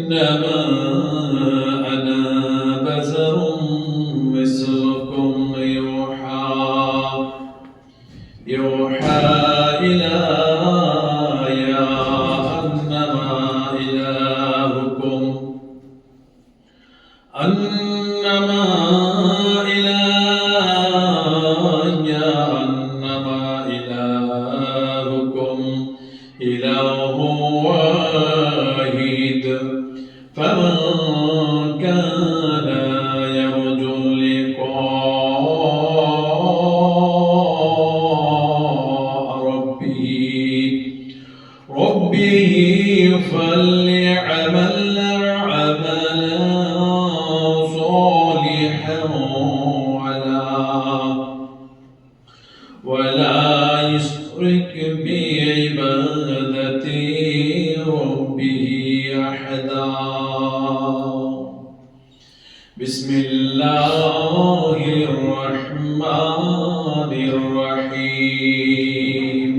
إنما أنا بشر مثلكم يوحى إلي أنما إلهكم إله واحد فمن كان يرجو لقاء ربه فليعمل عملا صالحا ولا يشرك بعبادة ربه أحدا. بسم الله الرحمن الرحيم.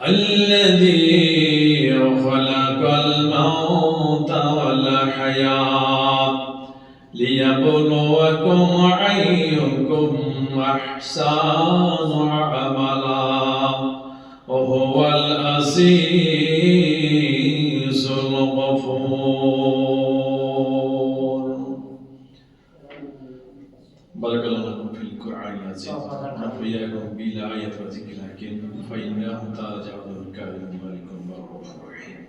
الذي خلق الموت والحياة ليبلوكم أيكم أحسن عملا وهو العزيز الغفور. بارك الله لكم في القرآن العظيم ونفعنا بالآيات والذكر الحكيم فإنه تعالى جواد الكريم الملك الرؤوف الرحيم.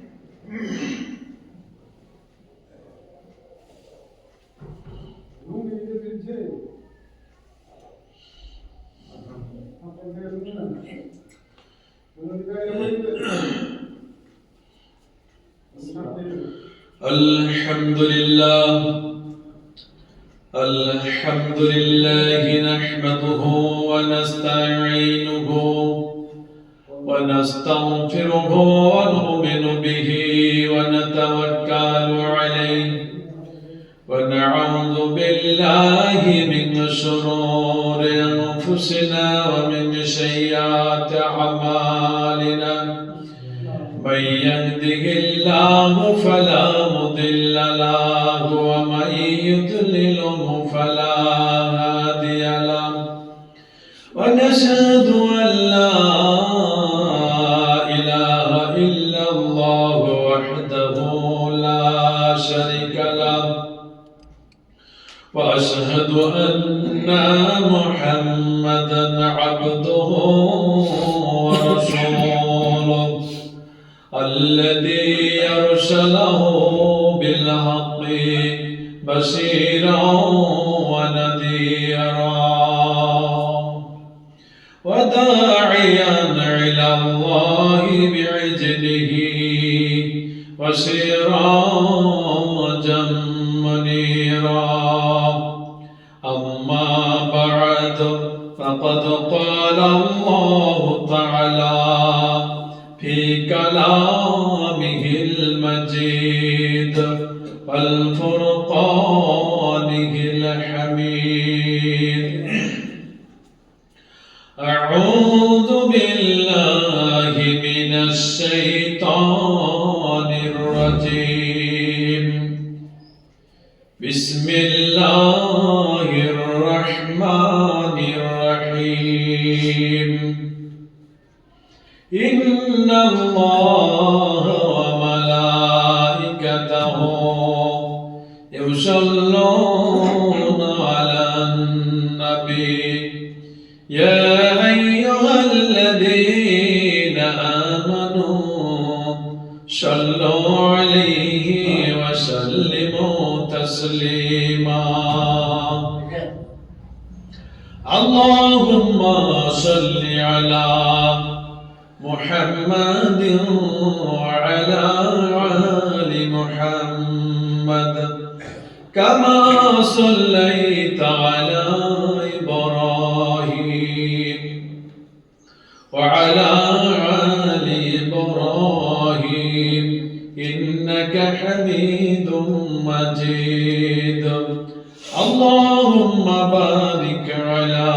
الحمد لله نحمده ونستعينه ونستغفره ونؤمن به ونتوكل عليه ونعوذ بالله من شرور أنفسنا ومن سيئات أعمالنا. من يهده الله فلا مضل له ومن يضلله فلا هادي له ونشهد أن لا إله إلا الله وحده لا شريك له وأشهد أن محمدا عبده ورسوله الذي أرسله بالحق بشيرا ونذيرا وداعيا إلى الله بإذنه وسراجا منيرا. أما بعد فقد قال الله تعالى في كلامه المجيد والفرقانه الحميد. أعوذ بالله من الشيطان الرجيم. بسم الله الرحمن الرحيم. إن الله وملائكته يصلون على النبي يا أيها الذين آمنوا صلوا عليه وسلموا تسليما. اللهم صل على محمد وعلى آل محمد كما صليت على إبراهيم وعلى آل إبراهيم إنك حميد مجيد. اللهم بارك على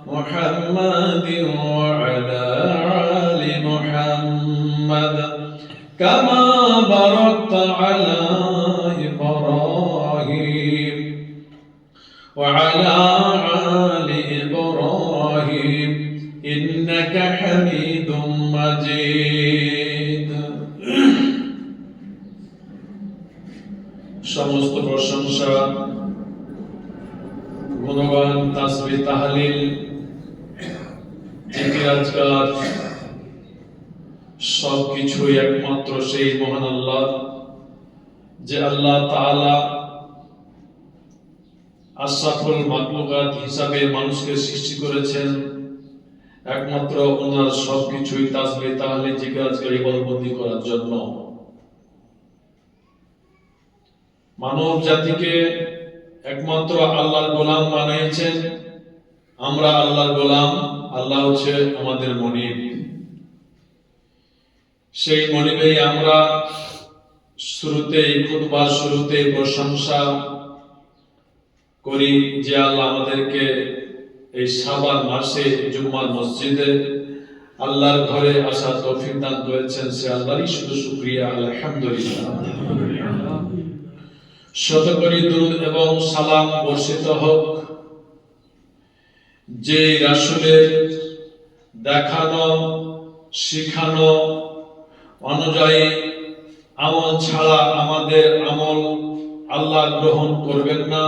محمد وعلى آل محمد كما باركت على إبراهيم وعلى آل إبراهيم إنك حميد مجيد সমস্ত প্রশংসা গুণগান তাসবিহ তাহলিল জিকির আজকার সবকিছুই একমাত্র সেই মহান আল্লাহ, যে আল্লাহ তাআলা আশরাফুল মাখলুকাত হিসাবে মানুষকে সৃষ্টি করেছেন। একমাত্র ওনার সবকিছুই তাসবিহ তাহলিল জিকির আজকার ইবাদতবন্দি করার জন্য। মানব জাতিকে একমাত্র আল্লাহর গোলাম বানিয়েছেন। আমরা আল্লাহর গোলাম, আল্লাহ হচ্ছে আমাদের মনিব। সেই মনিবেই আমরা খুতবার শুরুতে প্রশংসা করি যে আল্লাহ আমাদেরকে এই শাবান মাসে জুম্মার মসজিদে আল্লাহর ঘরে আসার তৌফিক দান করেছেন। সে আল্লাহরই শুধু শুকরিয়া, আলহামদুলিল্লাহ। শতকোটি দুরূদ এবং সালাম বর্ষিত হোক যে রাসূলের দেখানো শিখানো অনুযায়ী আমল ছাড়া আমাদের আমল আল্লাহ গ্রহণ করবেন না,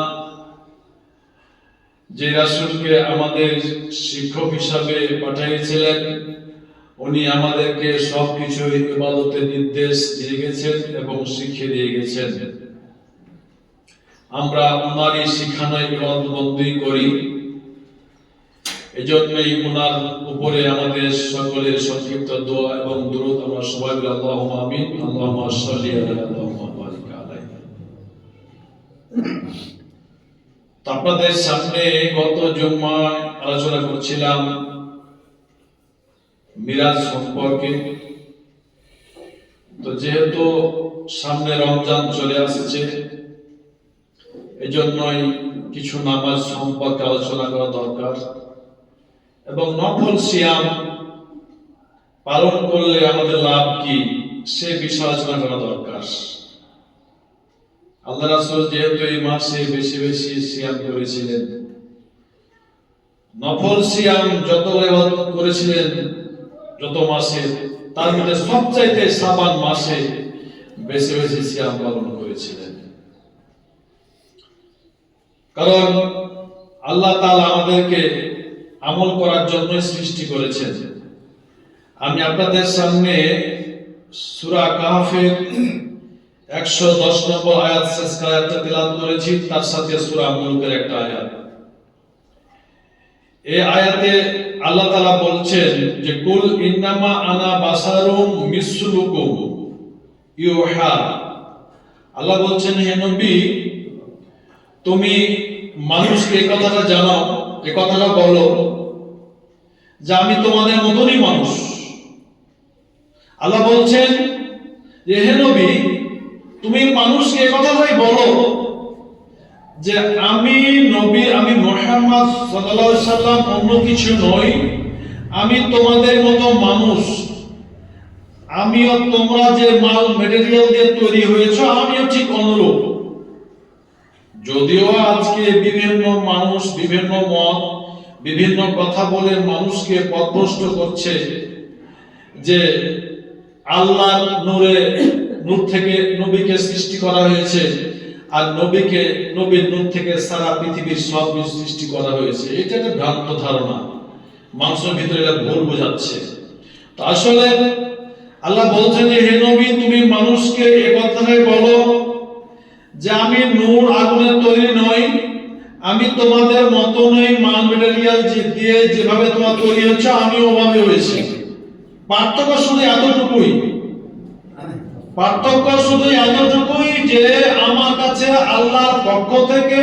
যে রাসূলকে আমাদের শিক্ষক হিসাবে পাঠিয়েছিলেন, উনি আমাদেরকে সবকিছু ইবাদতের নির্দেশ দিয়ে গেছেন এবং শিখিয়ে দিয়ে গেছেন। আমরা ওনারই শিখানো ইবাদতবন্দি করি। এজন্যই ওনার উপরে আমাদের সকলের সংক্ষিপ্ত দোয়া এবং দুরূদ আমরা সবাই বলি আল্লাহুম্মা আমিন, আল্লাহুম্মা সাল্লি আলা, আল্লাহুম্মা বারিক আলাইহি। আপনাদের সামনে গত জুম্মায় আলোচনা করছিলাম মিরাজ সম্পর্কে। তো যেহেতু সামনে রমজান চলে আসছে, এজন্যই কিছু নামাজ সম্পর্কে আলোচনা করা দরকার এবং নফল সিয়াম পালন করলে আমাদের লাভ কি সে বিষয়ে আলোচনা করা দরকার। আল্লাহ রাসূল যেহেতু এই মাসে বেশি বেশি সিয়াম করেছিলেন, নফল সিয়াম যত ইবাদত করেছিলেন যত মাসে, তার মধ্যে সবচাইতে শাবান মাসে বেশি বেশি সিয়াম পালন করেছিলেন। কারণ আল্লাহ তাআলা আমাদেরকে আমল করার জন্য সৃষ্টি করেছেন। আমি আপনাদের সামনে সূরা কাহফের 110 নম্বর আয়াত শেষ আয়াতটা তিলাওয়াত করেছি, তার সাথে সূরা মুলকের একটা আয়াত। এই আয়াতে আল্লাহ তাআলা বলছেন যে কুল ইন্নামা আনা বাশারুম মিসলুকুম ইউহা। আল্লাহ বলছেন, হে নবী, তুমি মানুষকে এই কথাটা জানাও, এই কথাটা বলো যে আমি তোমাদের মতনই মানুষ। আল্লাহ বলছেন যে হে নবী, তুমি মানুষকে এই কথাটাই বলো যে আমি নবী, আমি মুহাম্মদ সাল্লাল্লাহু আলাইহি সাল্লাম অন্য কিছু নই, আমি তোমাদের মতো মানুষ। আমিও তোমরা যে মাল মেটেরিয়াল দিয়ে তৈরি হয়েছে, আমিও ঠিক অনুরূপ। যদিও আজকে বিভিন্ন মানুষ বিভিন্ন মত বিভিন্ন কথা বলে মানুষকে পথভ্রষ্ট করছে যে আল্লাহর নূর থেকে নবীকে সৃষ্টি করা হয়েছে, আর নবীর নূর থেকে সারা পৃথিবীর সব সৃষ্টি করা হয়েছে। এটা একটা ভ্রান্ত ধারণা, মানুষের ভিতরে এটা ভুল বোঝাচ্ছে। তো আসলে আল্লাহ বলছেন যে হে নবী, তুমি মানুষকে এই কথাটাই বলো যে আমি নূর আগুনের তৈরি নই, আমি তোমাদের মতো নই, মাল মেটেরিয়াল দিয়ে যেভাবে তোমার তৈরি হচ্ছে আমি ওভাবে হয়েছি। পার্থক্য শুধু এতটুকুই, যে আমার কাছে আল্লাহর পক্ষ থেকে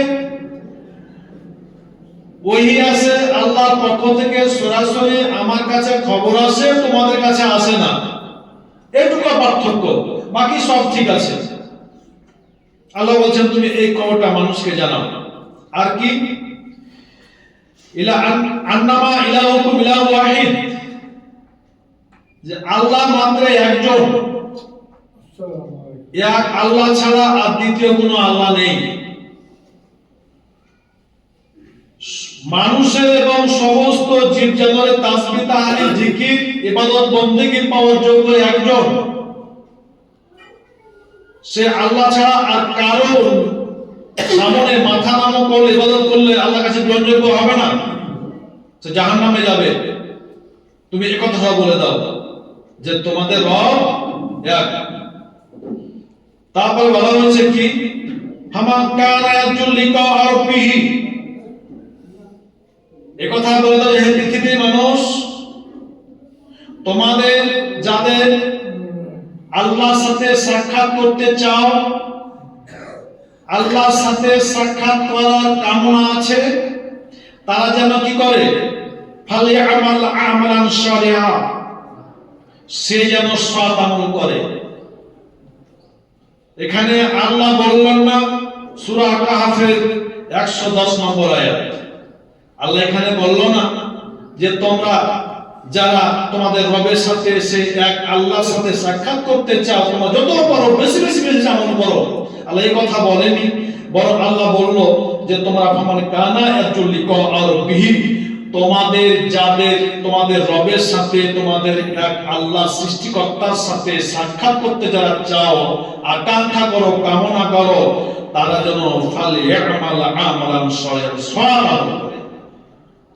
ওহী আসে, আল্লাহর পক্ষ থেকে সরাসরি আমার কাছে খবর আসে, তোমাদের কাছে আসে না। এটুকু পার্থক্য, বাকি সব ঠিক আছে। আল্লাহ বলছেন তুমি এই খবরটা মানুষকে জানাও। আর কি? আন্নামা ইলাহুকুম ইলাহু ওয়াহিদ, যে আল্লাহ মাত্র একজন। এক আল্লাহ ছাড়া আর দ্বিতীয় কোনো আল্লাহ নেই। মানুষের এবং সমস্ত জীবজগতের তাসবিহ তাহলিল জিকির ইবাদত বন্দেগী পাওয়ার যোগ্য একজন, সে আল্লাহ ছাড়া আর কারো সামনে মাথা নামো করলে ইবাদত করলে আল্লাহর কাছে গ্রহণযোগ্য হবে না, সে জাহান্নামে যাবে। তুমি এই কথা বলে দাও যে তোমাদের রব এক। তারপরে বলা হয়েছে কি, ফামান কানা ইয়ারজু লিকা রাব্বিহি, এই কথা বলে দাও হে পৃথিবীর মানুষ, তোমাদের যাদের আল্লাহর সাথে সাক্ষাৎ করতে চাও, আল্লাহর সাথে সাক্ষাৎ করার কামনা আছে, তারা যেন কি করে, ফালিয়ামাল আমালান সালিহা, সে যেন সৎ আমল করে। এখানে আল্লাহ বললেন না সূরা কাহফের 110 নম্বর আয়াত, আল্লাহ এখানে বলল না যে তোমরা যারা তোমাদের রবের সাথে সে এক আল্লাহর সাথে সাক্ষাৎ করতে চাও তোমরা যত পারো বেশি বেশি বেশি আমল করো, আল্লাহ এই কথা বলেনি। বরং আল্লাহ বলল যে তোমরা ফামান কানা ইয়ারজু লিকা রাব্বিহি, তোমাদের যাদের তোমাদের রবের সাথে তোমাদের এক আল্লাহ সৃষ্টিকর্তার সাথে সাক্ষাৎ করতে যারা চাও, আকাঙ্ক্ষা করো, কামনা করো, তারা যেন ফালিয়ামাল আমালান সালিহান, সৎ আমল করে।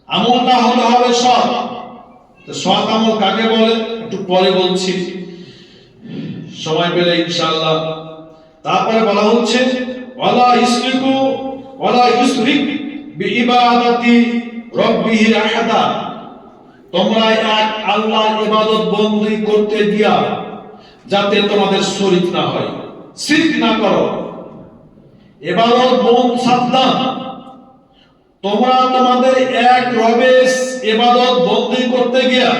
আমলটা হতে হবে সৎ। তো সৎ আমল কাকে বলে একটু পরে বলছি, সময় পেলে ইনশাআল্লাহ। তারপরে বলা হচ্ছে ওয়ালা ইউশরিক বিইবাদাতি রাব্বিহি আহাদা, তোমরা এক আল্লাহর ইবাদত বন্দেগী করতে গিয়া যাতে তোমাদের শরীক না হয়, শিরক না করো। ইবাদত বন্দ সাবধান, তোমরা তোমাদের এক রবের ইবাদত বন্দেগী করতে গিয়া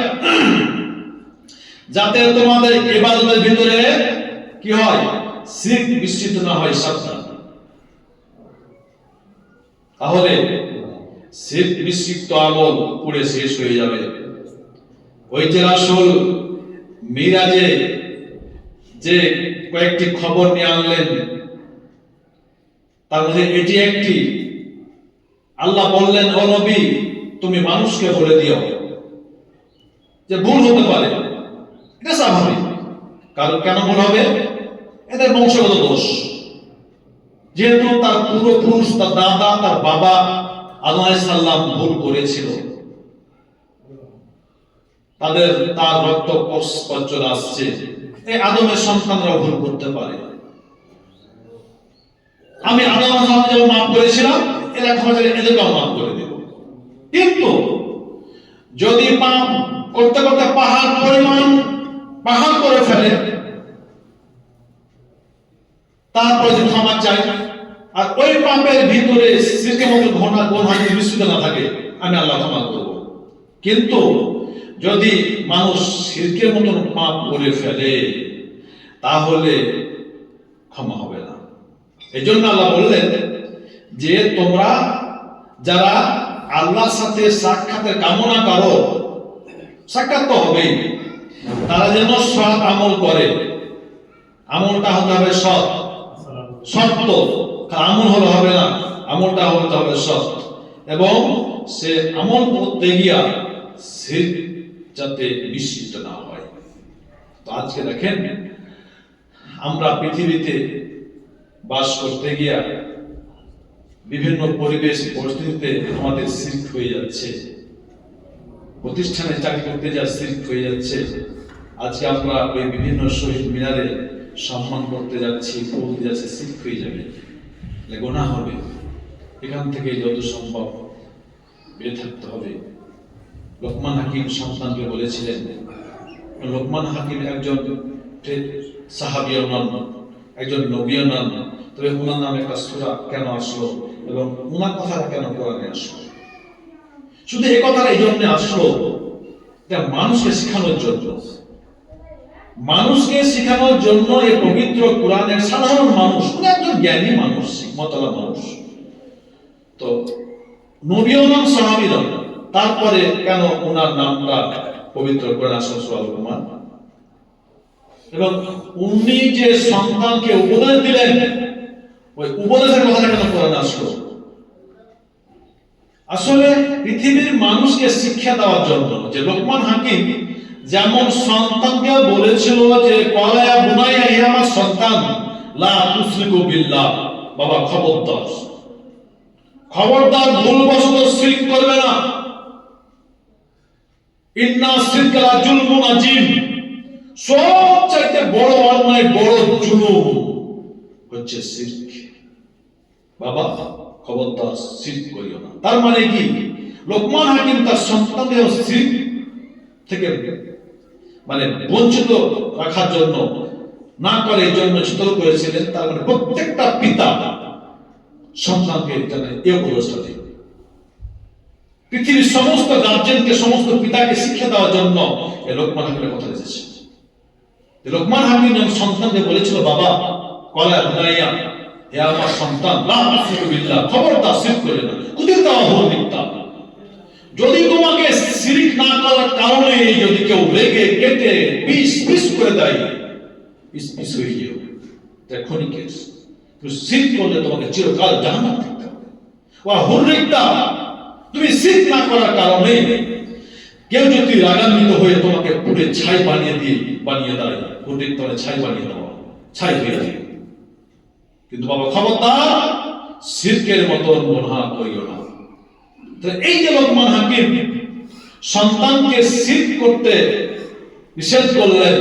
যাতে তোমাদের ইবাদতের ভিতরে কি হয়, শিরক মিশ্রিত না হয়, সাবধান। তাহলে শিরক মিশ্রিত আমল পুড়ে শেষ হয়ে যাবে। ওই যে রাসূল মিরাজে যে কয়েকটি খবর নিয়ে আনলেন, তার মধ্যে এটি একটি, আল্লাহ বললেন ও নবী তুমি মানুষকে বলে দিও যে ভুল হতে পারে, এটা স্বাভাবিক। কারণ কেন ভুল হবে, এদের বংশগত দোষ। যেহেতু তার পূর্বপুরুষ, তার দাদা, তার বাবা আদম আলাইহিস সালাম ভুল করেছিল, তার রক্ত পশ্চরে আসছে, এই আদমের সন্তানরা ভুল করতে পারে। আমি আদম আলাইহিস সালামকে যেমন মাফ করেছিলাম, এরা ক্ষমা চাইলে এদেরকেও মাফ করে দেব। কিন্তু যদি পাপ করতে করতে পাহাড় করে ফেলে, তারপরে যদি ক্ষমা চাই, আর ওই পাপের ভিতরে শিরকের মতো গুনাহ মিশ্রিত না থাকে, আমি আল্লাহ ক্ষমা করব। কিন্তু যদি মানুষ শিরকের মতো পাপ করে ফেলে, তাহলে ক্ষমা হবে না। এই জন্য আল্লাহ বললেন যে তোমরা যারা আল্লাহর সাথে সাক্ষাতের কামনা করো, সাক্ষাৎ তো হবেই, তারা যেন সৎ আমল করে। আমলটা হতে হবে সৎ, সত্য আমল হলে হবে না, আমলটা হতে হবে সৎ। এবং সে আমল করতে গিয়া শিরক যাতে মিশ্রিত না হয়। তো আজকে দেখেন আমরা পৃথিবীতে বাস করতে গিয়া বিভিন্ন পরিবেশ পরিস্থিতিতে আমাদের শিরক হয়ে যাচ্ছে, প্রতিষ্ঠানে চাকরি করতে যা শিরক হয়ে যাচ্ছে। আজকে আমরা ওই বিভিন্ন শহীদ মিনারে সম্মান করতে যাচ্ছি, ফুল দিয়ে যাচ্ছে, শিরক হয়ে যাবে, গুনাহ হবে। এখান থেকে যত সম্ভব বের থাকতে হবে। লোকমান হাকিম সন্তানকে বলেছিলেন, লোকমান হাকিম একজন সাহাবীও নন, একজন নবীও নন, তবে ওনার নামে একটা সূরা কেন আসলো এবং ওনার কথাটা কেন কোরআনে আসলো? শুধু এই কথাটা এই জন্য আসলো, এটা মানুষকে শেখানোর জন্য। মানুষকে শেখানোর জন্য এই পবিত্র কোরআনের সাধারণ মানুষ, উনি একজন জ্ঞানী মানুষ, হিকমতওয়ালা মানুষ, তো নবীও নন, সাহাবী নন, তারপরে কেন ওনার নামটা পবিত্র কোরআনে আসলো সূরা লোকমান? এবং উনি যে সন্তানকে উপদেশ দিলেন, ওই উপদেশের কথাটা কেন কোরআনে আসলো? আসলে পৃথিবীর মানুষকে শিক্ষা দেওয়ার জন্য, যে লোকমান হাকিম যেমন সন্তানকে বলেছিল যে কলায়া বুনাইয়া, হে আমার সন্তান, লা তুশরিকু বিল্লাহ, বাবা খবরদার খবরদার ভুলবশত শিরক করবে না। ইন্না শিরকা লা জুলমুন আযীম, সবচাইতে বড় অন্যায়, বড় জুলুম হচ্ছে শিরক। বাবা খবরদার শিরক করিও না। তার মানে কি, লোকমান হাকিম তার সন্তানদের শিরক থেকে মানে বঞ্চিত রাখার জন্য, না করে এই জন্য সতর্ক করেছিলেন। তার মানে প্রত্যেকটা পিতা সন্তানকে এই উপদেশটা দেবে। পৃথিবীর সমস্ত গার্জেনকে, সমস্ত পিতাকে শিক্ষা দেওয়ার জন্য এই লোকমান হাকিমের কথা এসেছে। লোকমান হাকিম যখন সন্তানকে বলেছিল, বাবা কলা বুনাইয়া, হে আমার সন্তান, লা তুশরিকু বিল্লাহ, খবরদার শিরক করে না। কুতিল তাওয়াহুল মিথ্যা, যদি তোমাকে শিরক না করার কারণে যদি কেউ রেগে কেটে পিস পিস করে দেয়, পিস পিস হয়ে যাও, এখনই কেস। শিরক করলে তোমাকে চিরকাল জাহান্নামে থাকতে হবে। ওয়া হুররিকতা, তুমি শিরক না করার কারণে কেউ যদি রাগান্বিত হয়ে তোমাকে পুড়ে ছাই বানিয়ে দেয়, হুররিকতা মানে ছাই বানিয়ে দেওয়া, ছাই হয়ে যায়। কিন্তু বাবা খবরদার শিরকের মতন গুনাহ করিও না। তো এই যে লোকমান হাকিম সন্তানকে শিরক করতে নিষেধ করলেন,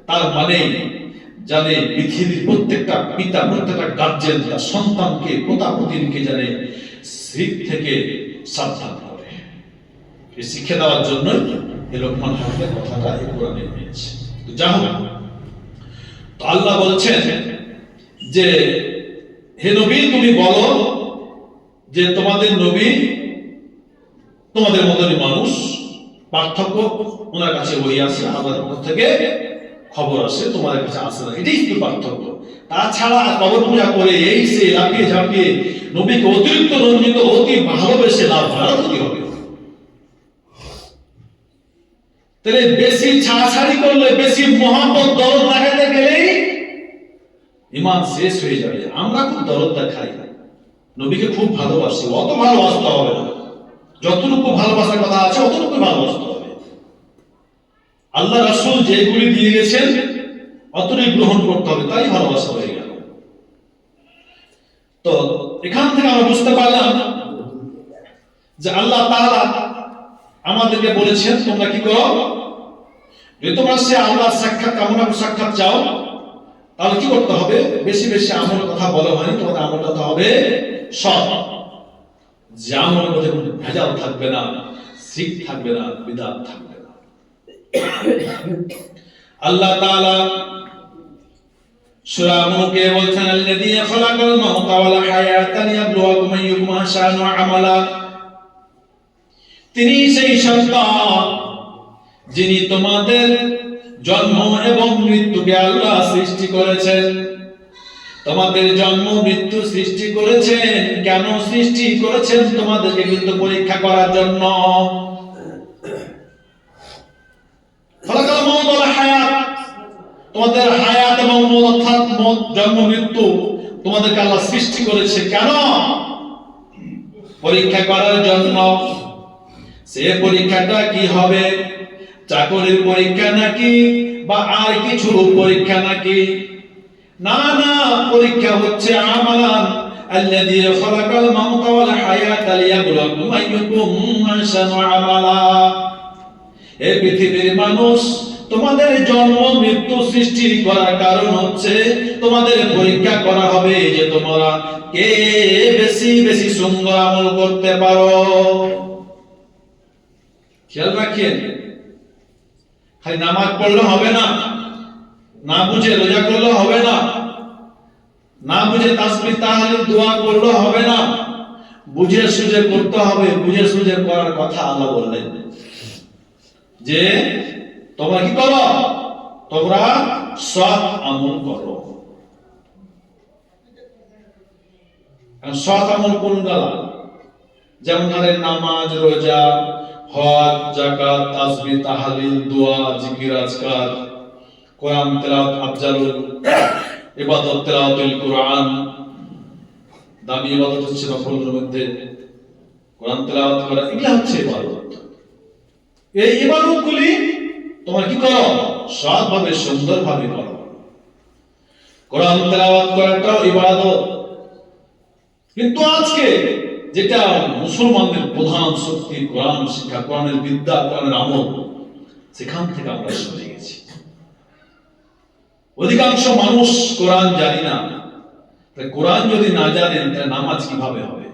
তার মানে জানে পৃথিবীর প্রত্যেকটা পিতা, প্রত্যেকটা গার্জেন তার সন্তানকে, পোতাপুতিনকে জানে শিরক থেকে সাবধান করে। এই শিক্ষা দেওয়ার জন্য এই লোকমান হাকিমের কথাটা এই কোরআনে এনেছে। তো যা হোক, তো আল্লাহ বলছেন যে হে নবী, তুমি বলো যে তোমাদের নবী তোমাদের মতনই মানুষ, পার্থক্য ওনার কাছে ওই আসে, আমাদের পক্ষ থেকে খবর আসে, তোমাদের কাছে আসে না, এটাই তো পার্থক্য। তাছাড়া কবর পূজা করে এই সে লাফিয়ে ঝাঁপিয়ে নবীকে অতিরিক্ত রঞ্জিত, অতি ভালোবেসে লাভ কি হবে? তাহলে বেশি ছাড়াছাড়ি করলে, বেশি মহব্বত দরদ দেখাতে গেলেই ঈমান শেষ হয়ে যাবে। আমরা খুব দরদ দেখাই, নবীকে খুব ভালোবাসি, অত ভালোবাসতে হবে না। যতটুকু ভালোবাসার কথা আছে অতটুকু ভালোবাসতে হবে। আল্লাহ রাসূল যেগুলি দিয়ে গেছেন অতটুকু গ্রহণ করতে হবে, তাই ভালোবাসা হয়ে গেল। তো এখান থেকে আমরা বুঝতে পারলাম যে আল্লাহ তাআলা আমাদেরকে বলেছেন, তোমরা কি করো, যদি তোমরা সে আল্লাহর সাক্ষাৎ কামনা, সাক্ষাৎ চাও, তাহলে কি করতে হবে? বেশি বেশি আমলের কথা বলা হয়নি, তোমাদের আমলটা হতে হবে সৎ, যে আমলের মধ্যে কোনো ভেজাল থাকবে না, শিরক থাকবে না, বিদআত থাকবে না। আল্লাহ তাআলা সূরা মুলকে বলছেন, আল্লাযী খালাকাল মাউতা ওয়াল হায়াতা লিয়াবলুয়াকুম আইয়ুকুম আহসানু আমালা, তিনি সেই সত্তা যিনি তোমাদের জন্ম এবং মৃত্যুকে আল্লাহ সৃষ্টি করেছেন। তোমাদের জন্ম মৃত্যু সৃষ্টি করেছেন, কেন সৃষ্টি করেছেন? তোমাদেরকে কিন্তু পরীক্ষা করার জন্য। খালাকাল মাউত ওয়াল হায়াত, তোমাদের হায়াত এবং মওত অর্থাৎ জন্ম মৃত্যু তোমাদেরকে আল্লাহ সৃষ্টি করেছে কেন? পরীক্ষা করার জন্য। সে পরীক্ষাটা কি হবে? চাকরির পরীক্ষা নাকি বা আর কিছু পরীক্ষা নাকি? না না, পরীক্ষা হচ্ছে আমালান, আল্লাযী খালাকাল মাউতা ওয়াল হায়াতা লিয়াবলুয়াকুম আইয়ুকুম আহসানু আমালা। হে পৃথিবীর মানুষ, তোমাদের জন্ম মৃত্যু সৃষ্টি করার কারণ হচ্ছে তোমাদের পরীক্ষা করা হবে যে তোমরা কে বেশি বেশি সুন্দর আমল করতে পারো। খেয়াল রাখেন, খালি নামাজ পড়লে হবে না, না বুঝে রোজা করলে হবে না, না বুঝে তাসবিহ তাহলিল দোয়া করলে হবে না, বুঝে সুঝে করতে হবে। বুঝে সুঝে করার কথা আল্লাহ বললেন যে তোমরা কি করো? তোমরা সৎ আমল করো। সৎ আমল কোনগুলা? যেমন ধরেন নামাজ, রোজা, হজ, যাকাত, তাসবিহ তাহলিল, দোয়া, জিকির, আজকার, কোরআন তেলাওয়াত আফজালুল ইবাদত তেলাওয়াতুল কোরআন, দামি ইবাদত হচ্ছে নফলের মধ্যে কোরআন তেলাওয়াত করা, এগুলা হচ্ছে ইবাদত। এই ইবাদতগুলি তোমরা কি করো? সৎভাবে সুন্দরভাবে করো। কোরআন তেলাওয়াত করাটাও ইবাদত। কিন্তু আজকে যেটা মুসলমানদের প্রধান শক্তি, কোরআন শিক্ষা, কোরআনের বিদ্যা, কোরআনের আমল, সেখান থেকে আমরা সরে গেছি। অধিকাংশ মানুষ কোরআন জানি না। কোরআন যদি না জানেন তাহলে নামাজ কিভাবে হবে?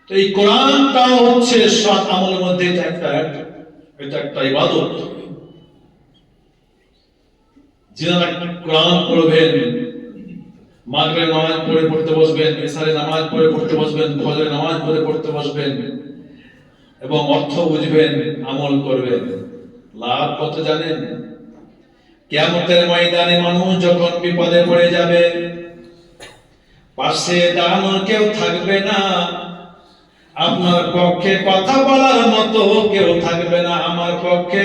তো এই কোরআনটাও হচ্ছে সৎ আমলের মধ্যে এটা একটা ইবাদত। যিনারা কোরআন পড়বেন, মাগরিবের নামাজ পড়তে বসবেন, ইশারের নামাজ পড়তে বসবেন, ফজরের নামাজ পড়তে বসবেন এবং অর্থ বুঝবেন, আমল করবেন, লাভ কত জানেন? কিয়ামতের ময়দানে মানুষ যখন বিপদে পড়ে যাবে, পাশে দাঁড়ানোর কেউ থাকবে না, আপনার পক্ষে কথা বলার মতো কেউ থাকবে না, আমার পক্ষে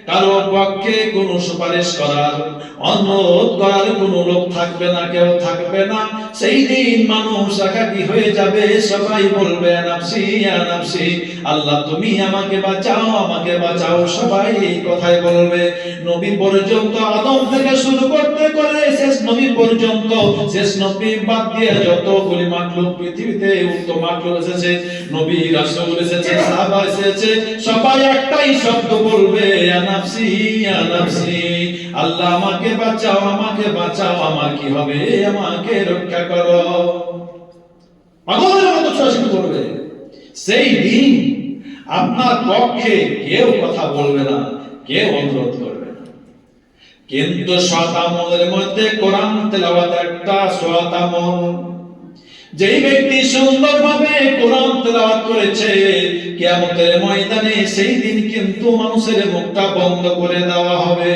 কারো পক্ষে কোনো সুপারিশ করার, অনুরোধ করার কোনো লোক থাকবে না, কেউ থাকবে না। সেই দিন মানুষ একাকী হয়ে যাবে, সবাই বলবে নাফসি ইয়া নাফসি, আল্লাহ তুমি আমাকে বাঁচাও, আমাকে বাঁচাও, সবাই এই কথাই বলবে। নবী পর্যন্ত, আদম থেকে শুরু করতে করে শেষ নবী পর্যন্ত, শেষ নবী বাদ দিয়ে যতগুলি মাখলুক পৃথিবীতে উত্তম মাখলুক এসেছে, নবী রাসূল এসেছে, সাহাবা এসেছে, সবাই একটাই শব্দ বলবে নাফসি ইয়া নাফসি, আল্লাহ আমাকে বাঁচাও, আমাকে বাঁচাও, আমার কি হবে, আমাকে রক্ষা করো। পাগলের মতো ছোটাছুটি করবে। সেই দিন আপনার পক্ষে কেউ কথা বলবে না, কেউ অনুরোধ করবে না। কিন্তু সৎ আমলের মধ্যে কোরআন তেলাওয়াত একটা সৎ আমল। যেই ব্যক্তি সুন্দরভাবে কোরআন তেলাওয়াত করেছে, কিয়ামতের ময়দানে সেই দিন কিন্তু মানুষের মুখটা বন্ধ করে দেওয়া হবে।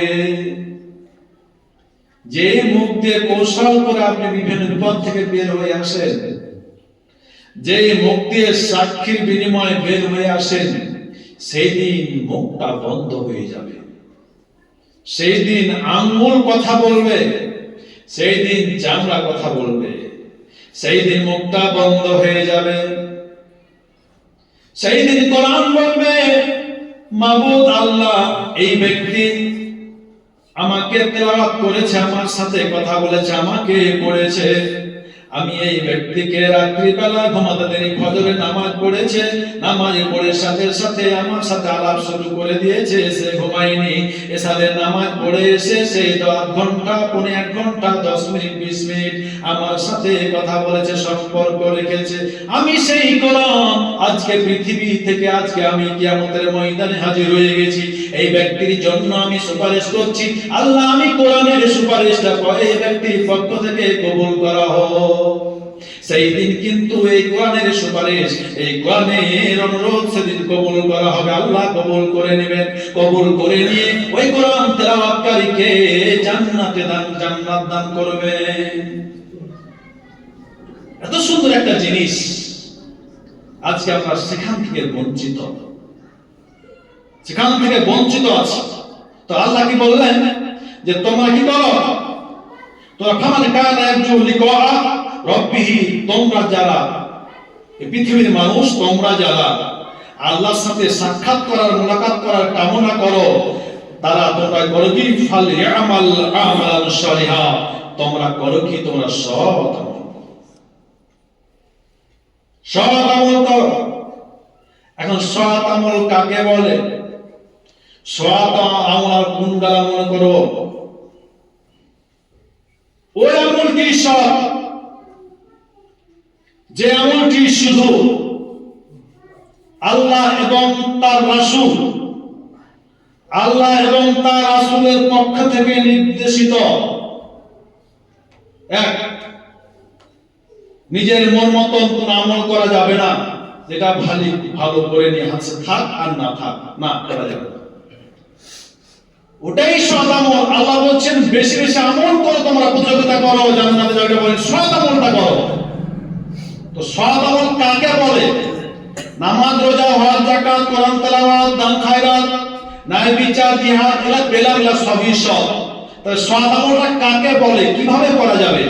যে মুখ দিয়ে কৌশল করে আপনি বিভিন্ন বিপদ থেকে বের হয়ে আসেন, যে মুখ দিয়ে সাক্ষীর বিনিময়ে বের হয়ে আসেন, সেই দিন মুখটা বন্ধ হয়ে যাবে। সেই দিন আঙ্গুল কথা বলবে, সেই দিন চামড়া কথা বলবে, সেই দিন মুখটা বন্ধ হয়ে যাবে। সেই দিন কোরআন বলবে, মাবুদ আল্লাহ, এই ব্যক্তি আমাকে তেলাওয়াত করেছে, আমার সাথে কথা বলেছে, আমাকে পড়েছে, আমি এই ব্যক্তিকে রাত্রিবেলা ঘুমাতে দেরি, ফজরের নামাজ পড়েছে, নামাজ পড়ে সাথে সাথে আমার সাথে আলাপ শুরু করে দিয়েছে, সে ঘুমায়নি, এসাদের নামাজ পড়ে এসে সেই 10 ঘন্টা, 1 ঘন্টা, 10 মিনিট, 20 মিনিট আমার সাথে কথা বলেছে, সম্পর্ক রেখেছে। আমি সেই কোরআন আজকে পৃথিবী থেকে আজকে আমি কিয়ামতের ময়দানে হাজির হয়ে গেছি, এই ব্যক্তির জন্য আমি সুপারিশ করছি, আল্লাহ আমি কোরআনের সুপারিশটা এই ব্যক্তির পক্ষ থেকে কবুল করা হোক। সেই দিন কিন্তু এই কোরআনের সুপারিশ, এই কোরআনের অনুরোধ সেদিন কবুল করা হবে, আল্লাহ কবুল করে নেবেন। কবুল করে নিয়ে ওই কোরআন তেলাওয়াতকারীকে জান্নাত দান করবে। এত সুন্দর একটা জিনিস আজকে আমরা সেখান থেকে বঞ্চিত, সেখান থেকে বঞ্চিত আছি। তো আল্লাহ কি বললেন যে তোমরা কি করো? তোমরা ফামান কানা ইয়ারজু লিকা রাব্বিহি, তোমরা যারা এই পৃথিবীর মানুষ, তোমরা যারা আল্লাহর সাথে সাক্ষাৎ করার, মুলাকাত করার কামনা করো, তোমরা করো কি? ফালইআমাল আমালান সালিহা, তোমরা করো কি? তোমরা সৎ আমল করো। এখন সৎ আমল কাকে বলে? সৎ আমল কোনটা আমল করব? ওই আমলটি সৎ যে আমলটি শুধু আল্লাহ এবং তার রাসূল, আল্লাহ এবং তার রাসূলের পক্ষ থেকে নির্দেশিত। এক, নিজের মন মতন কোন আমল করা যাবে না, যেটা ভালো করে নিয়ে হাসে থাক আর না থাক, না করা যাবে না, ওটাই সৎ আমল। আল্লাহ বলছেন বেশি বেশি আমল করো, তোমরা প্রতিযোগিতা করো, জান্নাতে যাবে বলেন সৎ আমলটা করো। তো সৎ আমল কাকে বলে? নামাজ, রোজা, হজ, যাকাত, কোরআন তেলাওয়াত, দান খায়রাত, ন্যায় বিচার, জিহাদ, এগুলা সবই সৎ। তাহলে সৎ আমলটা কাকে বলে, কিভাবে করা যাবে?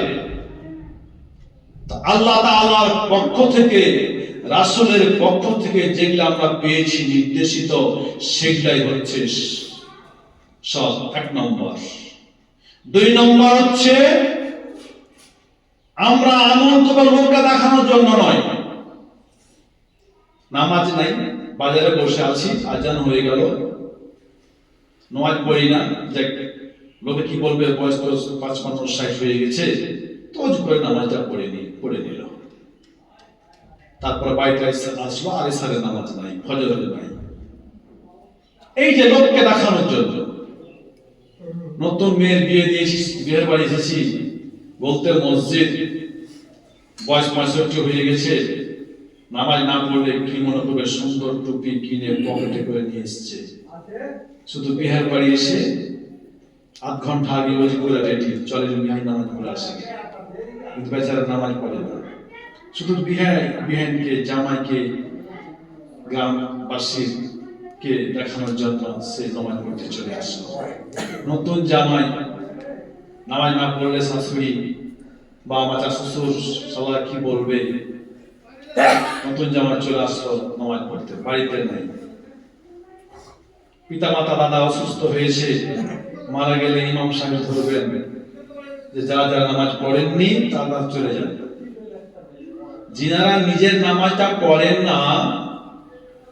আল্লাহ তাআলার পক্ষ থেকে, রাসূলের পক্ষ থেকে যেগুলো আমরা পেয়েছি নির্দেশিত, সেগুলাই হচ্ছে সৎ, 1 নম্বর। 2 নম্বর হচ্ছে আমরা আনন্দ বা লোককে দেখানোর জন্য নয়। নামাজ নাই, বাজারে বসে আছি, আজান হয়ে গেল, নামাজ পড়ি না, দেখ লোকে কি বলবে, বয়স তো 55-60 হয়ে গেছে, তো করে নামাজটা পড়ে নিল। তারপর বাড়িতে আসলো, আর সারে নামাজ নাই, ফজর নাই। এই যে লোককে দেখানোর জন্য, নতুন মেয়ের বিয়ে দিয়েছি, বিয়ের বাড়ি এসেছি, বলতে মসজিদ, বয়স 65 হয়ে গেছে, নামাজ না পড়লে কি মনে করবে, সুন্দর টুপি কিনে পকেটে করে নিয়ে এসছে, শুধু বিয়ের বাড়ি এসে আধ ঘন্টা আগে ওজি করে রেডি, চলে বিহান নামাজ পড়ে আসে, কিন্তু বেচারা নামাজ পড়ে না, শুধু বিহানকে, জামাইকে, গ্রামবাসীর কে দেখানোর জন্য সে নামাজ পড়তে চলে আসলো। নতুন জামাই নামাজ না পড়লে শাশুড়ি বা মাতা শ্বশুর সবাই কি বলবে, নতুন জামাই চলে আসলো নামাজ পড়তে, বাড়িতে নাই। পিতা মাতা দাদা অসুস্থ হয়েছে, মারা গেলে ইমাম সাহেব ধরবেন যে যারা যারা নামাজ পড়েননি তারা চলে যান। যিনারা নিজের নামাজটা পড়েন না,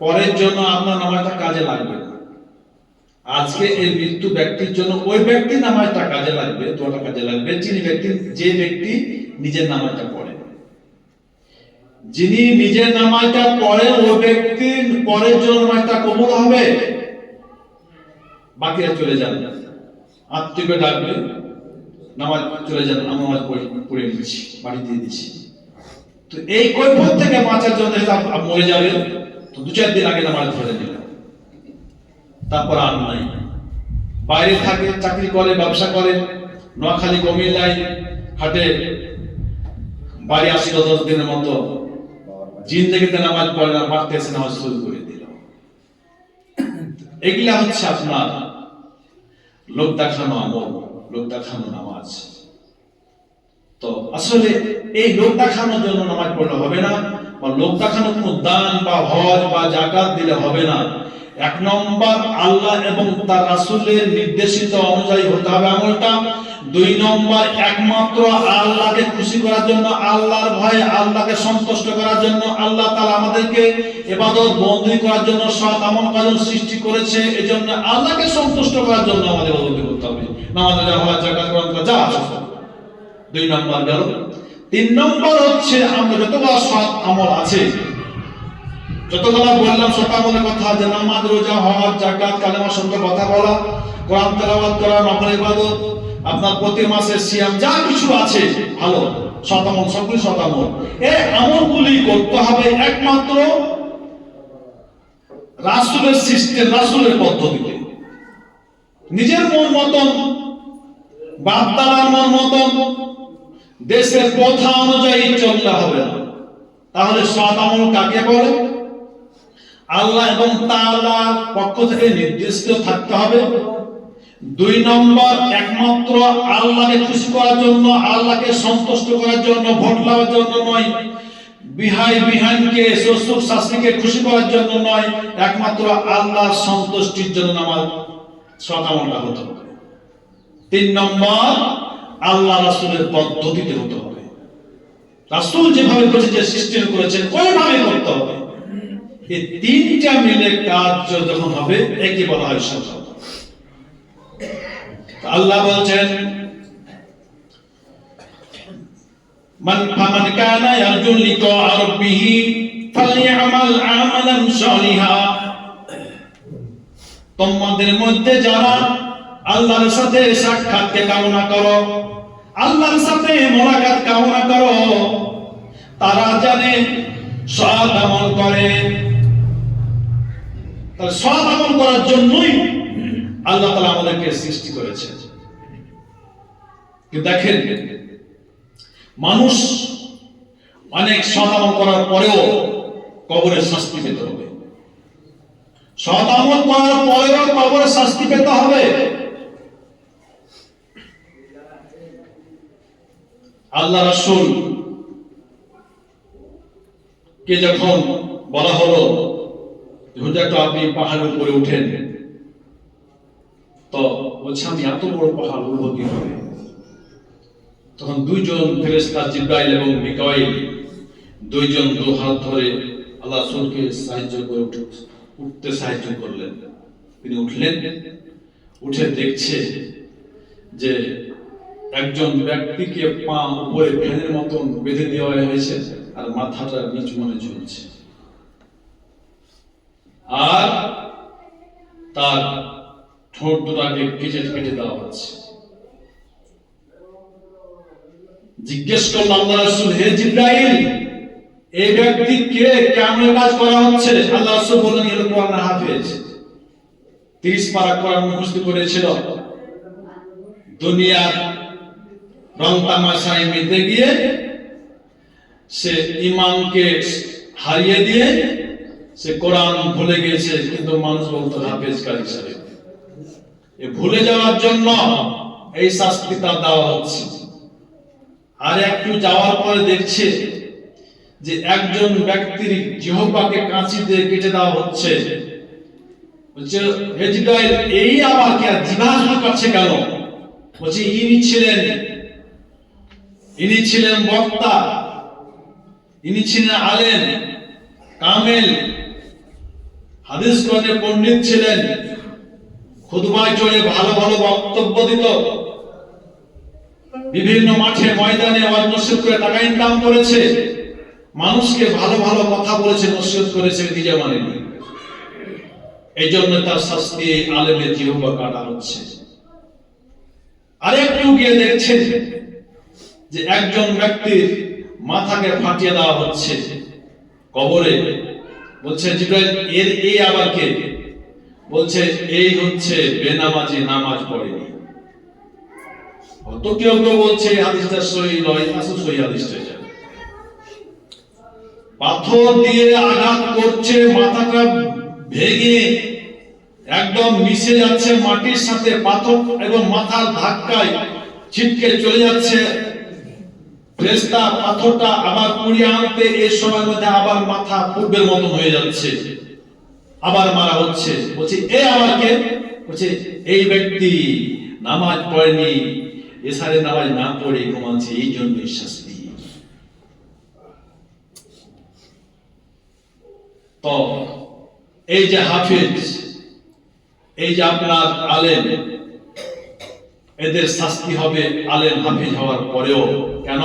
পরের জন্য আপনার নামাজটা কাজে লাগবে না। আজকে এই মৃত্যু ব্যক্তির জন্য ওই ব্যক্তির নামাজটা কাজে লাগবে, দোয়াটা কাজে লাগবে, যে ব্যক্তি নিজের নামাজটা পড়ে। যিনি নিজের নামাজটা পড়ে, ওই ব্যক্তির পরের জন্য নামাজটা কবুল হবে। বাকিরা চলে যান, আত্মীয়কে ডাকবে, নামাজ চলে যান, আমি নামাজ পড়ে নিচ্ছি, বাড়ি দিয়ে দিচ্ছি। তো এই কৈফিয়ত থেকে বাঁচার জন্য মরে যাবে, তো 2-4 দিন আগে নামাজ পড়ে নিল, তারপর আর নাই। বাইরে থাকে, চাকরি করে, ব্যবসা করে, নোয়াখালী কুমিল্লায় হাটে, বাড়ি আসলো 10 দিনের মতো, জিন্দেগিতে নামাজ পড়ে না, মারতে এসে নামাজ শুরু করে দিল। এগুলা হচ্ছে আপনার লোক দেখানো আমল, লোক দেখানো নামাজ। তো আসলে এই লোক দেখানোর জন্য নামাজ পড়লে হবে না, বা লোক দেখানোর কোনো দান বা হজ বা যাকাত দিলে হবে না। 1 নম্বর আল্লাহ এবং তার রাসূলের নির্দেশিত অনুযায়ী হতে হবে আমলটা। 2 নম্বর একমাত্র আল্লাহকে খুশি করার জন্য, আল্লাহর ভয়ে, আল্লাহকে সন্তুষ্ট করার জন্য, আল্লাহ তাআলা আমাদেরকে ইবাদত বন্দী করার জন্য, সৎ আমল কাজ সৃষ্টি করেছে, এজন্য আল্লাহকে সন্তুষ্ট করার জন্য আমাদের ইবাদত করতে হবে। নামাজ, হজ, যাকাত, কোরআন যা আছে 2 নম্বর গেল। 3 নম্বর হচ্ছে আমরা যতগুলো সৎ আমল আছে, যতগুলো বললাম সৎ আমলের কথা, যে নামাজ, রোজা, হজ, যাকাত, কালেমা শব্দ কথা বলা, কোরআন তেলাওয়াত করা, নফল ইবাদত, আপনার প্রতি মাসে সিয়াম, যা কিছু আছে ভালো সৎ আমল, সবগুলি সৎ আমল। এই আমলগুলি করতে হবে একমাত্র রাসূলের সিস্টেম, রাসূলের পদ্ধতিতে। নিজের মন মতন, বাপ দাদার মন মতন, দেশের প্রথা অনুযায়ী চলতে হবে না। তাহলে সৎ আমল কাকে বলে? আল্লাহ এবং তাআলার পক্ষ থেকে নির্দিষ্ট থাকতে হবে। 2 নম্বর একমাত্র আল্লাহকে খুশি করার জন্য, আল্লাহকে সন্তুষ্ট করার জন্য, ভোট লাভের জন্য নয়, বিহানকে, শ্বশুর শাশুড়িকে খুশি করার জন্য নয়, একমাত্র আল্লাহর সন্তুষ্টির জন্য নামাজ, সৎ আমলটা হতে হবে। 3 নম্বর আল্লাহ রাসূলের পদ্ধতিতে হতে হবে। রাসূল যেভাবে করেছে, যে সিস্টেম করেছেন, ওইভাবে করতে হবে। এই 3টা মিলে কাজ যখন হবে, একে বলা হয় সৎ আমল। আল্লাহ বলছেন, ফামান কানা ইয়ারজু লিকা রাব্বিহি ফালইআমাল আমালান সালিহা। তোমাদের মধ্যে যারা আল্লাহর সাথে সাক্ষাৎকে কামনা করো, আল্লাহর সাথে মোলাকাত কামনা করো, তারা জানে সৎ আমল করে। তাহলে সৎ আমল করার জন্যই আল্লাহ তাআলা আমাদেরকে সৃষ্টি করেছেন। কিন্তু দেখেন, মানুষ অনেক সৎ আমল করার পরেও কবরের শাস্তি পেতে হবে। সৎ আমল করার পরেও কবরের শাস্তি পেতে হবে। আল্লাহ রাসূল কে যখন বলা হলো হুজুর তো আপনি পাহাড়ের উপরে উঠেন, তো বলছে আমি এত বড় পাহাড় উঠবো কি করে? তখন দুইজন ফেরেশতা জিবরাইল এবং মিকাইল দুইজন দু হাত ধরে আল্লাহ রাসূলকে সাহায্য করে উঠতে সাহায্য করলেন। তিনি উঠলেন, উঠে দেখছে যে একজন ব্যক্তিকে পা উপরে ফ্যানের মতন বেঁধে দেওয়া হয়েছে আর মাথাটা নিচ মনে ঝুলছে, আর তার ঠোঁট দুটাকে কেটে কেটে দেওয়া হচ্ছে। জিজ্ঞেস করলাম আল্লাহ রাসূল, হে জিবরাইল, এই ব্যক্তিকে কেমন কাজ করা হচ্ছে? আল্লাহ রাসূল বললেন, এর কোরআন হাফেজ, 30 পারা কোরআন মুখস্থ করেছিল। দুনিয়ার রং তামাশায় মেতে গিয়ে সে ইমানকে হারিয়ে দিয়ে সে কোরআন ভুলে গিয়েছে, কিন্তু মানুষ বলতো হাফেজ কারি সাহেব। এ ভুলে যাওয়ার জন্য এই শাস্তি তার দেওয়া হচ্ছে। আর একটু যাওয়ার পরে দেখছে যে একজন ব্যক্তির জিহ্বাকে কাঁচি দিয়ে কেটে দেওয়া হচ্ছে। বলছে, হে জিবরাইল, এই আবার কি জিজ্ঞাসা করছে কেন? বলছে, ইনি ছিলেন বক্তা, ইনি ছিলেন আলেম কামেল, হাদিস গ্রহণে পণ্ডিত ছিলেন, খুতবায় চড়ে ভালো ভালো বক্তব্য দিত, বিভিন্ন মাঠে ময়দানে ওয়াজ নসিহত করে টাকা ইনকাম করেছে, মানুষকে ভালো ভালো কথা বলেছে, নসিহত করেছে, নিজে মানেনি। এই জন্য তার শাস্তি আলেমের জিহ্বা কাটা হচ্ছে। আরেকটু গিয়ে দেখছেন যে একজন ব্যক্তির মাথাকে ফাটিয়ে দেওয়া হচ্ছে কবরে। বলছে, জিবরাইল, এই আবার কে? বলছে, এই হচ্ছে বেনামাজি, নামাজ পড়েনি। তো কেউ কেউ বলছে হাদিসটা সহিহ নয়, আসলে সহিহ হাদিসটা এটা। পাথর দিয়ে আঘাত করছে, মাথাটা ভেঙে একদম মিশে যাচ্ছে মাটির সাথে, পাথর এবং মাথার ধাক্কায় ছিটকে চলে যাচ্ছে। ফেরেশতা পাথরটা আবার কুড়িয়ে আনতে এই সময়ের মধ্যে আবার মাথা পূর্বের মতন হয়ে যাচ্ছে, আবার মারা হচ্ছে। বলছে, এ আবার কে? বলছে, এই ব্যক্তি নামাজ পড়েনি, এসারে নামাজ না পড়ে ঘুমাচ্ছে, এই জন্য শাস্তি। তো এই যে হাফেজ, এই যে আপনার আলেম, এদের শাস্তি হবে আলেম হাফেজ হওয়ার পরেও। কেন?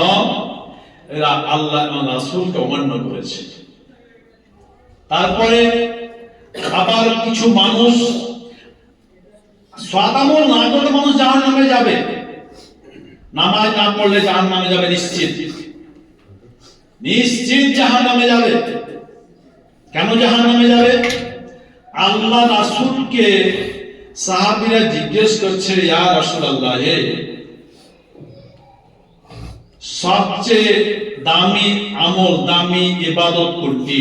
এরা আল্লাহ এবং রাসূলকে অমান্য করেছে। তারপরে আবার কিছু মানুষ সাদামল না করলে মানুষ জাহান্নামে যাবে, নামাজ না পড়লে জাহান্নামে যাবে, নিশ্চিত নিশ্চিত জাহান্নামে যাবে। কেন জাহান্নামে যাবে? আল্লাহ রাসূলকে সাহাবীরা জিজ্ঞেস করছে, ইয়া রাসূলুল্লাহ, হে সবচেয়ে দামি আমল, দামি ইবাদত কোনটি?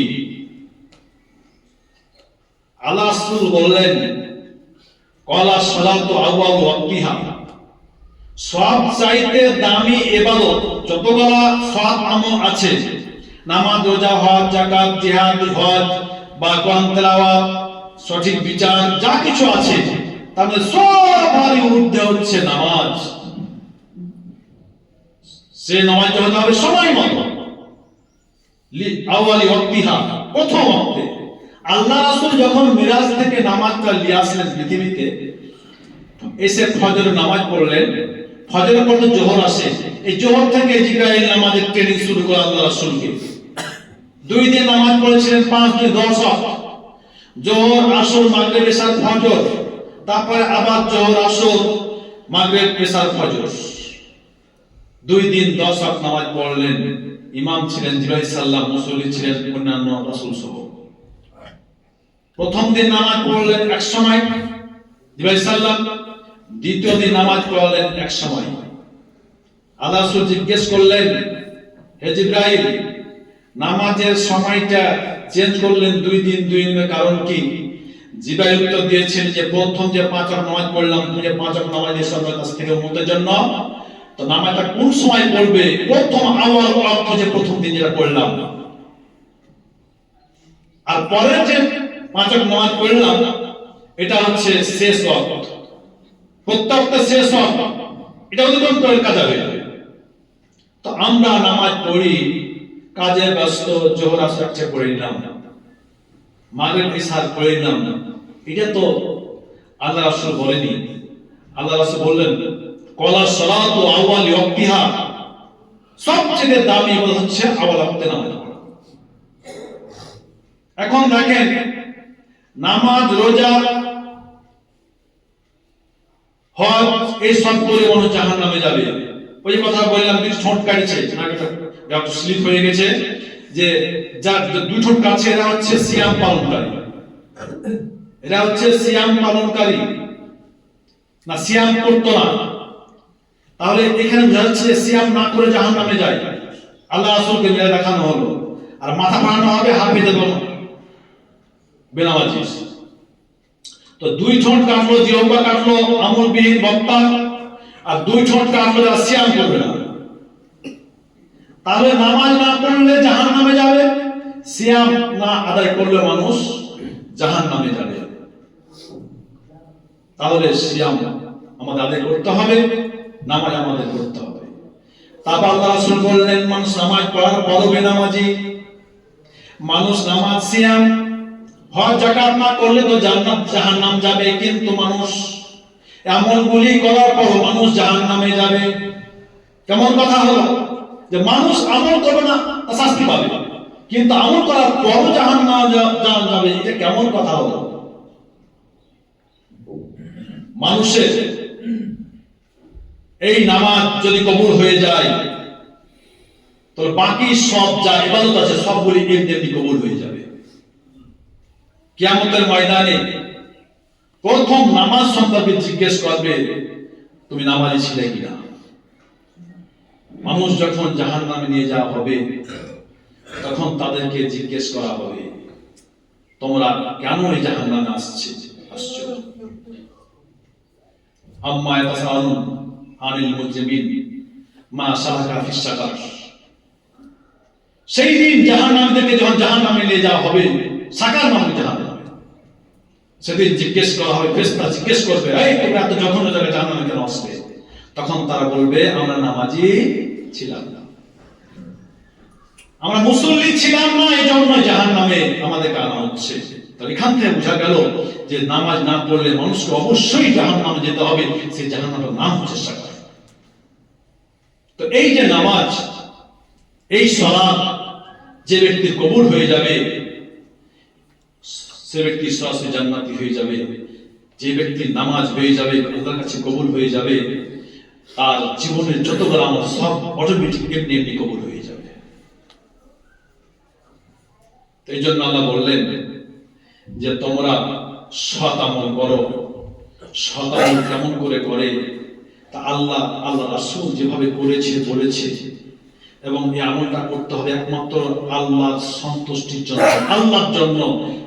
আল্লাহ রাসূল বললেন, ক্বালা সালাতু আউয়াল ওয়াক্তিহা, সবচাইতে দামি ইবাদত যতগুলা সব আমল আছে, নামাজ, রোজা, হজ, যাকাত, জিহাদ, হজ বা কোরআন তেলাওয়াত, সঠিক বিচার, যা কিছু আছে তাহলে সবারই ঊর্ধ্বে হচ্ছে নামাজ। সে নামাজ হতে হবে সময় মতো, আউয়ালি ওয়াক্তিহা, প্রথম ওয়াক্তে। আল্লাহ রাসূল যখন মিরাজ থেকে নামাজটা নিয়ে আসলেন পৃথিবীতে, এসে ফজরের নামাজ পড়লেন, ফজরের পর জোহর আসে, এই জোহর থেকে জিবরাইল নামাজের ট্রেনিং শুরু করে আল্লাহ রাসূলকে। 2 দিন নামাজ পড়েছিলেন, 5 দিন 10 ওয়াক্ত, জোহর, আসর, মাগরিব, এশা, ফজর, তারপরে আবার জোহর, আসর, মাগরিব, এশা, ফজর। 2 দিন 10 ওয়াক্ত নামাজ পড়লেন। ইমাম ছিলেন জিবরাইল সাল্লাল্লাহু আলাইহি ওয়াসাল্লাম, মুসল্লি ছিলেন অন্যান্য রাসূল সহ। প্রথম দিন নামাজ পড়লেন এক সময় জিবরাইল সাল্লাল্লাহু, দ্বিতীয় দিন নামাজ পড়লেন এক সময়। আল্লাহ রাসূল জিজ্ঞেস করলেন, হে জিবরাইল, নামাজের সময়টা চেঞ্জ করলেন 2 দিন 2 দিনের কারণ কি? জিবরাইল উত্তর দিয়েছেন যে প্রথম যে 5 ওয়াক্ত নামাজ পড়লাম, তুমি যে 5 ওয়াক্ত নামাজ এসে আমার কাছ থেকে উম্মতের জন্য তো নামাজটা কোন সময় পড়বে? প্রথম আওয়াল ওয়াক্ত, যে প্রথম দিন যেটা পড়লাম, আর পরের যে 5 ওয়াক্ত নামাজ পড়লাম এটা হচ্ছে শেষ ওয়াক্ত, প্রত্যেকটা শেষ ওয়াক্ত, এটা অতিক্রম করে কাজ হবে। তো আমরা নামাজ পড়ি, কাজে ব্যস্ত, জোহর আসর একটা পড়ে নিলাম, মাগরিব ইশার পড়ে নিলাম, এটা তো আল্লাহ রাসূল বলেনি। আল্লাহ রাসূল বললেন কলা সালাতু আউয়াল ওয়াক্তিহা, সবচেয়ে দামি ইবাদত হচ্ছে আউয়াল ওয়াক্তে নামাজ পড়া। এখন দেখেন, নামাজ, রোজা, হজ, এই সব করে মানুষ জাহান্নামে যাবে। ওই যে কথা বললাম, দুই ঠোঁট কাটছে, একটু স্লিপ হয়ে গেছে, যে যার দুই ঠোঁট কাটছে এরা হচ্ছে সিয়াম পালনকারী, এরা হচ্ছে সিয়াম পালনকারী, না সিয়াম করতো না। তাহলে এখানে বোঝা যাচ্ছে সিয়াম না করে জাহান্নামে যায়, আল্লাহ রাসূলকে মেরে দেখানো হলো। আর মাথা বানানো হবে হাফেজে বেনামাজি। তো দুই ঠোঁট কাটলো, জিহ্বা কাটলো আমলবিহীন বক্তা, আর দুই ঠোঁট কাটলো যারা সিয়াম করবে না। তাহলে নামাজ না পড়লে জাহান্নামে যাবে, সিয়াম না আদায় করলে মানুষ জাহান্নামে যাবে। তাহলে সিয়াম আমাদের আদায় করতে হবে, নামাজ আমাদের করতে হবে। তারপর আল্লাহ রাসূল বললেন, মানুষ নামাজ পড়ার পরও বেনামাজি, মানুষ নামাজ, সিয়াম, হজ, যাকাত না করলে তো জান্নাত জাহান্নাম যাবে। কিন্তু মানুষ আমলগুলি করার পর মানুষ জাহান্নামে যাবে। কেমন কথা হলো যে মানুষ আমল করবে না, তা শাস্তি পাবে, কিন্তু আমল করার পর জাহান্নাম যাবে, এটা কেমন কথা হলো? মানুষের এই নামাজ যদি কবুল হয়ে যায়, তো বাকি সব যা ইবাদত আছে সবগুলি এমনি কবুল হয়ে যাবে। কিয়ামতের ময়দানে প্রথম নামাজ সম্পর্কে জিজ্ঞেস করবে, তুমি নামাজি ছিলে কিনা। মানুষ যখন জাহান্নামে নিয়ে যাওয়া হবে, তখন তাদেরকে জিজ্ঞেস করা হবে, তোমরা কেন এই জাহান্নামে আসছো? আম্মা ইয়াতাসাআলুন আনিল মুজরিমিন মা সালাকা ফিস সাকার। সেই দিন জাহান্নামীদেরকে যখন জাহান্নামে নিয়ে যাওয়া হবে, সাকার নামে জাহান্নামে, সেদিন জিজ্ঞেস করা হবে, ফেরেশতা জিজ্ঞেস করবে, এই তোমরা এত জঘন্য জায়গায় জাহান্নামে কেন আসলে? তখন তারা বলবে, আমরা নামাজি ছিলাম না, আমরা মুসল্লি ছিলাম না, এই জন্য জাহান্নামে আমাদেরকে আনা হচ্ছে। তাহলে এখান থেকে বোঝা গেল যে নামাজ না পড়লে মানুষকে অবশ্যই জাহান্নামে যেতে হবে, সেই জাহান্নামের নাম হচ্ছে সাকার। তো এই যে নামাজ, এই সালাত যে ব্যক্তির কবুল হয়ে যাবে, সে ব্যক্তি সরাসরি জান্নাতি হয়ে যাবে। যে ব্যক্তির নামাজ হয়ে যাবে, আল্লাহর কাছে কবুল হয়ে যাবে, তার জীবনের যতগুলো আমল সব অটোমেটিক এমনি এমনি কবুল হয়ে যাবে। এই জন্য আল্লাহ বললেন যে তোমরা সৎ আমল করো। সৎ আমল কেমন করে করে? তা আল্লাহ রাসূল যেভাবে করেছে বলেছে, এবং এই আমলটা করতে হবে একমাত্র আল্লাহর সন্তুষ্টির জন্য, আল্লাহর জন্য,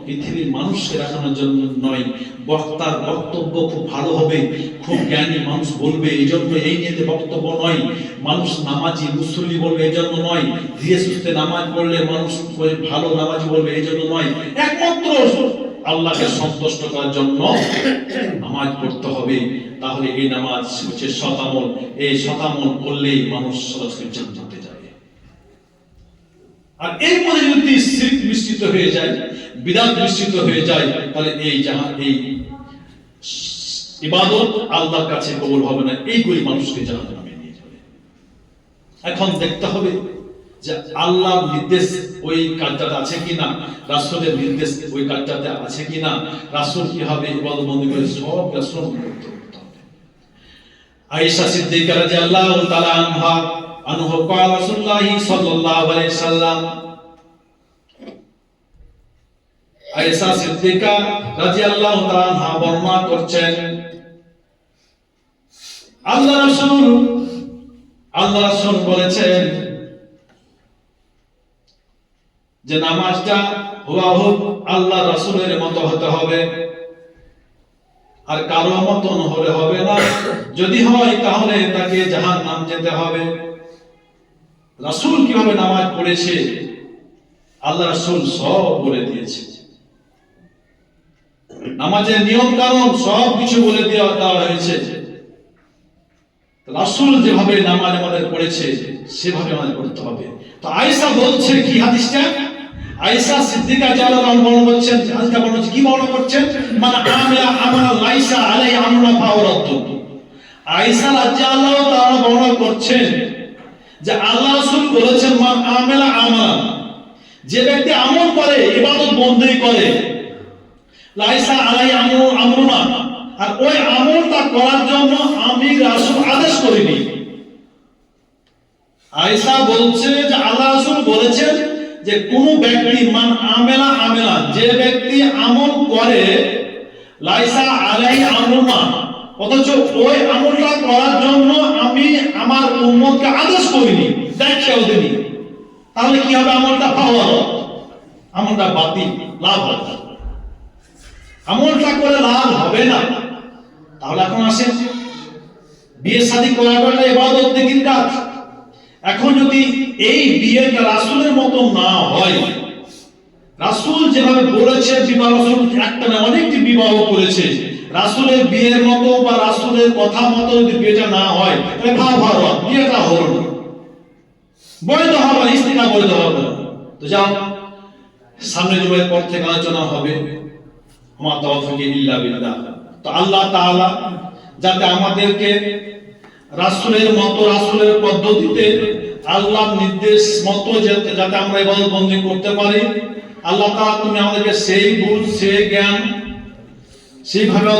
পৃথিবীর মানুষকে দেখানোর জন্য নয়। বক্তার বক্তব্য খুব ভালো হবে, খুব জ্ঞানী মানুষ বলবে এই জন্য এই নিয়ে বক্তব্য নয়। মানুষ নামাজি মুসল্লি বলবে এই জন্য নয়। ধীরে সুস্থে নামাজ পড়লে মানুষ ভালো নামাজি বলবে এই জন্য নয়। একমাত্র আল্লাহকে সন্তুষ্ট করার জন্য নামাজ পড়তে হবে। তাহলে এই নামাজ হচ্ছে সৎ আমল। এই সৎ আমল করলেই মানুষ সরাসরি জান্নাতে যাবে। আর এর মধ্যে যদি শিরক মিশ্রিত হয়ে যায়, বিদআত মিশ্রিত হয়ে যায়, তাহলে এই ইবাদত আল্লাহর কাছে কবুল হবে না। এইগুলি মানুষকে জাহান্নামে নিয়ে যাবে। এখন দেখতে হবে যে আল্লাহর নির্দেশ ওই কাজটাতে আছে কিনা, রাসূলের নির্দেশ ওই কাজটাতে আছে কিনা, রাসূল কিভাবে ইবাদত বন্দী করে, সব রাসূল করতে হবে। আয়েশা সিদ্দিকা রাদিয়াল্লাহু তাআলা আনহা قال রাসূলুল্লাহ সাল্লাল্লাহু আলাইহি সাল্লাম, আয়েশা সিদ্দিকা রাদিয়াল্লাহু তাআলা আনহা বর্ণনা করছেন, আল্লাহ রাসূল বলেছেন যে নামাজটা হুবহু আল্লাহ রাসূলের মতো হতে হবে। আর কারো মতন হলে হবে না, যদি হয় তাহলে তাকে জাহান্নাম যেতে হবে। রাসূল কিভাবে নামাজ পড়েছে আল্লাহ রাসূল সব বলে দিয়েছে। নামাজের নিয়ম কানুন সব কিছু বলে দেওয়া হয়েছে। রাসূল যেভাবে নামাজ আমাদের পড়েছে সেভাবে আমাদের পড়তে হবে। তো আয়েশা বলছে কি হাদিসটা, আয়েশা সিদ্দিকা রাদিয়াল্লাহু আনহা বর্ণনা করছেন, হাদিসটা বর্ণনা কি বর্ণনা করছেন, মানে আমিলা আমালা লাইসা আলাই আমরুনা ফাওরাতু। আয়েশা রাদিয়াল্লাহু তাআলা বর্ণনা করছেন যে আল্লাহ রাসূল বলেছেন, মান আমিলা আমালা, যে ব্যক্তি আমল করে, ইবাদত বন্দেগী করে, লাইসা আলাই আমরুনা, আর ওই আমলটা করার জন্য আমি রাসূল আদেশ করিনি। আয়েশা বলছে যে আল্লাহ রাসূল বলেছেন যে কোন ব্যক্তি মান আমেলা আমেলা, যে ব্যক্তি আমল করে, লাইসা আলাই আমরুনা, অথচ ওই আমলটা করার জন্য আমি আমার উম্মতকে আদেশ করিনি, দায়িত্ব দিইনি, তাহলে কি হবে? আমলটা ফাওয়ার, আমলটা বাতিল, লাভ হবে। আমলটা করে লাভ হবে না। তাহলে এখন আসেন, বিয়ে শাদী করাটা একটা ইবাদত নেকির কাজ। এখন যদি এই বিয়েটা রাসূলের মতো না হয়, রাসূল যেভাবে বলেছে বিবাহ, রাসূল একটা না অনেকটি বিবাহ করেছে, রাসূলের বিয়ের মতো বা রাসূলের কথা মতো যদি বিয়েটা না হয়, তাহলে ভালো বিয়েটা হলো না, বৈধ হবে না, ইস্তিনা বৈধ হবে না। তো যাও, সামনে জুমার পর থেকে আলোচনা হবে। আমা তাওফিক ইল্লা বিল্লাহ। তো আল্লাহ তাআলা যাতে আমাদেরকে রাসূলের মতো, রাসূলের পদ্ধতিতে, আল্লাহর নির্দেশ মতো যাতে আমরা ইবাদত বন্দেগী করতে পারি, আল্লাহ তাআলা তুমি আমাদেরকে সেই বুঝ, সেই জ্ঞান, সেইভাবে